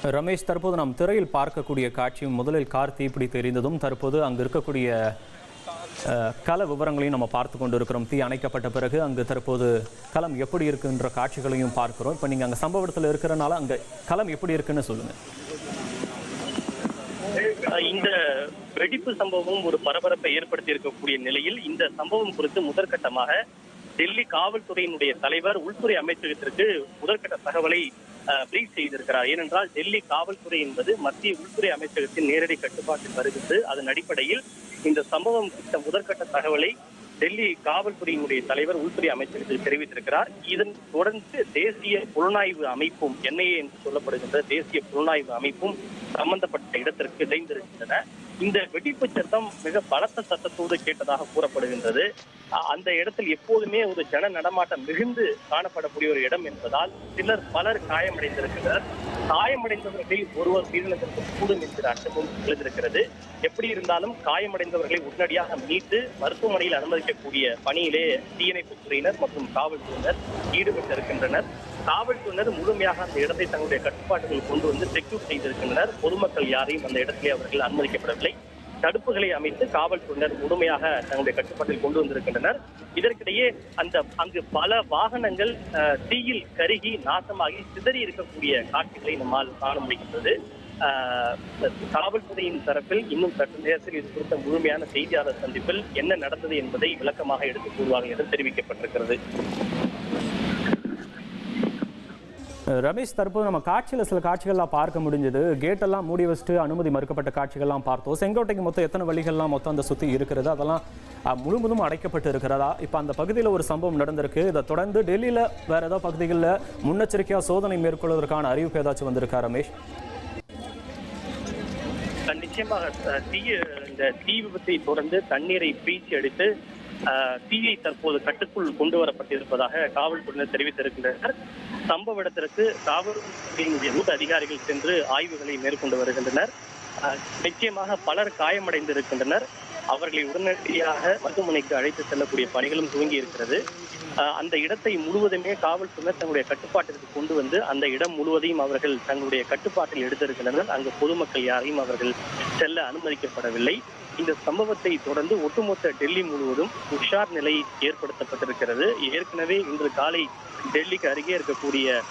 ரமேஷ், தற்போது நாம் திரையில் பார்க்கக்கூடிய காட்சியும் முதலில் கார் தீப்பிடித்து எரிந்ததும் தற்போது அங்கு இருக்கக்கூடிய கள விவரங்களையும் நம்ம பார்த்து கொண்டு இருக்கிறோம். தீ அணைக்கப்பட்ட பிறகு அங்கு தற்போது களம் எப்படி இருக்குன்ற காட்சிகளையும் பார்க்கிறோம். இப்போ நீங்கள் அங்கே சம்பவ இடத்துல இருக்கிறனால அங்கே களம் எப்படி இருக்குன்னு சொல்லுங்க. இந்த வெடிப்பு சம்பவம் ஒரு பரபரப்பை ஏற்படுத்தி இருக்கக்கூடிய நிலையில் இந்த சம்பவம் குறித்து முதற்கட்டமாக டெல்லி காவல்துறையினுடைய தலைவர் உள்துறை அமைச்சகத்திற்கு முதற்கட்ட தகவலை பிரீஃப் செய்திருக்கிறார். ஏனென்றால் டெல்லி காவல்துறை என்பது மத்திய உள்துறை அமைச்சகத்தின் நேரடி கட்டுப்பாட்டில் வருகிறது. அதன் அடிப்படையில் இந்த சம்பவம் குறித்த முதற்கட்ட தகவலை டெல்லி காவல்துறையினுடைய தலைவர் உள்துறை அமைச்சகத்தில் தெரிவித்திருக்கிறார். இதன் தொடர்ந்து தேசிய புலனாய்வு அமைப்பும் NIA என்று சொல்லப்படுகின்ற தேசிய புலனாய்வு அமைப்பும் சம்பந்தப்பட்ட இடத்திற்கு இணைந்திருக்கின்றன. இந்த வெடிப்பு சத்தம் மிக பலத்த சத்தத்தோடு கேட்டதாக கூறப்படுகின்றது. அந்த இடத்தில் எப்போதுமே ஒரு ஜன நடமாட்டம் மிகுந்து காணப்படக்கூடிய ஒரு இடம் என்பதால் பலர் காயமடைந்திருக்கிறார். காயமடைந்தவர்களில் ஒருவர் உயிரிழந்திருக்க கூடும் என்கிற அச்சமும் எழுந்திருக்கிறது. எப்படி இருந்தாலும் காயமடைந்தவர்களை உடனடியாக மீட்டு மருத்துவமனையில் அனுமதிக்கக்கூடிய பணியிலே தீயணைப்புத் துறையினர் மற்றும் காவல்துறையினர் ஈடுபட்டிருக்கின்றனர். காவல்துறையினர் முழுமையாக அந்த இடத்தை தங்களுடைய கட்டுப்பாட்டுகள் கொண்டு வந்து செக்யூர் செய்திருக்கின்றனர். பொதுமக்கள் யாரையும் அந்த இடத்திலே அவர்கள் அனுமதிக்கப்படவில்லை. தடுப்புகளை அமைத்து காவல்துறையினர் முழுமையாக தங்களுடைய கட்டுப்பாட்டில் கொண்டு வந்திருக்கின்றனர். இதற்கிடையே அங்கு பல வாகனங்கள் தீயில் கருகி நாசமாகி சிதறி இருக்கக்கூடிய காட்சிகளை நம்மால் காண முடிகின்றது. காவல்துறையின் தரப்பில் இன்னும் சற்று நேரத்தில் இது குறித்த முழுமையான செய்தியாளர் சந்திப்பில் என்ன நடந்தது என்பதை விளக்கமாக எடுத்துக் கூறுவார்கள் என்று தெரிவிக்கப்பட்டிருக்கிறது. ரமேஷ், தற்போது நம்ம சில காட்சிகள்லாம் பார்க்க முடிஞ்சது. கேட்டெல்லாம் மூடி வச்சுட்டு அனுமதி மறுக்கப்பட்ட காட்சிகள்லாம் பார்த்தோம். செங்கோட்டைக்கு மொத்தம் எத்தனை வழிகள்லாம் அந்த சுற்றி இருக்கிறது, அதெல்லாம் முழுவதும் அடைக்கப்பட்டு இருக்கிறதா? இப்போ அந்த பகுதியில் ஒரு சம்பவம் நடந்திருக்கு. இதை தொடர்ந்து டெல்லியில் வேற ஏதாவது பகுதிகளில் முன்னெச்சரிக்கையாக சோதனை மேற்கொள்வதற்கான அறிவிப்பு ஏதாச்சும் வந்திருக்கா ரமேஷ்? நிச்சயமாக இந்த தீ விபத்தை தொடர்ந்து தண்ணீரை பீச்சி அடித்து தீயை தற்போது கட்டுக்குள் கொண்டு வரப்பட்டிருப்பதாக காவல்துறையினர் தெரிவித்திருக்கின்றனர். சம்பவ இடத்திற்கு காவல்துறையினுடைய மூத்த அதிகாரிகள் சென்று ஆய்வுகளை மேற்கொண்டு வருகின்றனர். நிச்சயமாக பலர் காயமடைந்திருக்கின்றனர். அவர்களை உடனடியாக மருத்துவமனைக்கு அழைத்து செல்லக்கூடிய பணிகளும் துவங்கி இருக்கிறது. அந்த இடத்தை முழுவதுமே காவல்துறையினர் தங்களுடைய கட்டுப்பாட்டிற்கு கொண்டு வந்து அந்த இடம் முழுவதையும் அவர்கள் தங்களுடைய கட்டுப்பாட்டில் எடுத்திருக்கின்றனர். அங்கு பொதுமக்கள் யாரையும் அவர்கள் செல்ல அனுமதிக்கப்படவில்லை. இந்த சம்பவத்தை தொடர்ந்து ஒட்டுமொத்த டெல்லி முழுவதும் உஷார் நிலை ஏற்படுத்தப்பட்டிருக்கிறது. ஏற்கனவே இன்று காலை டெல்லிக்கு அருகே இருக்கக்கூடிய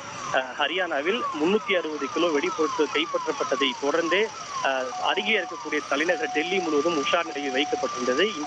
ஹரியானாவில் 360 கிலோ வெடிபொருட்கள் கைப்பற்றப்பட்டதை தொடர்ந்தே அருகே இருக்கக்கூடிய தலைநகர் டெல்லி முழுவதும் உஷார் நிலையில் வைக்கப்பட்டுள்ளது.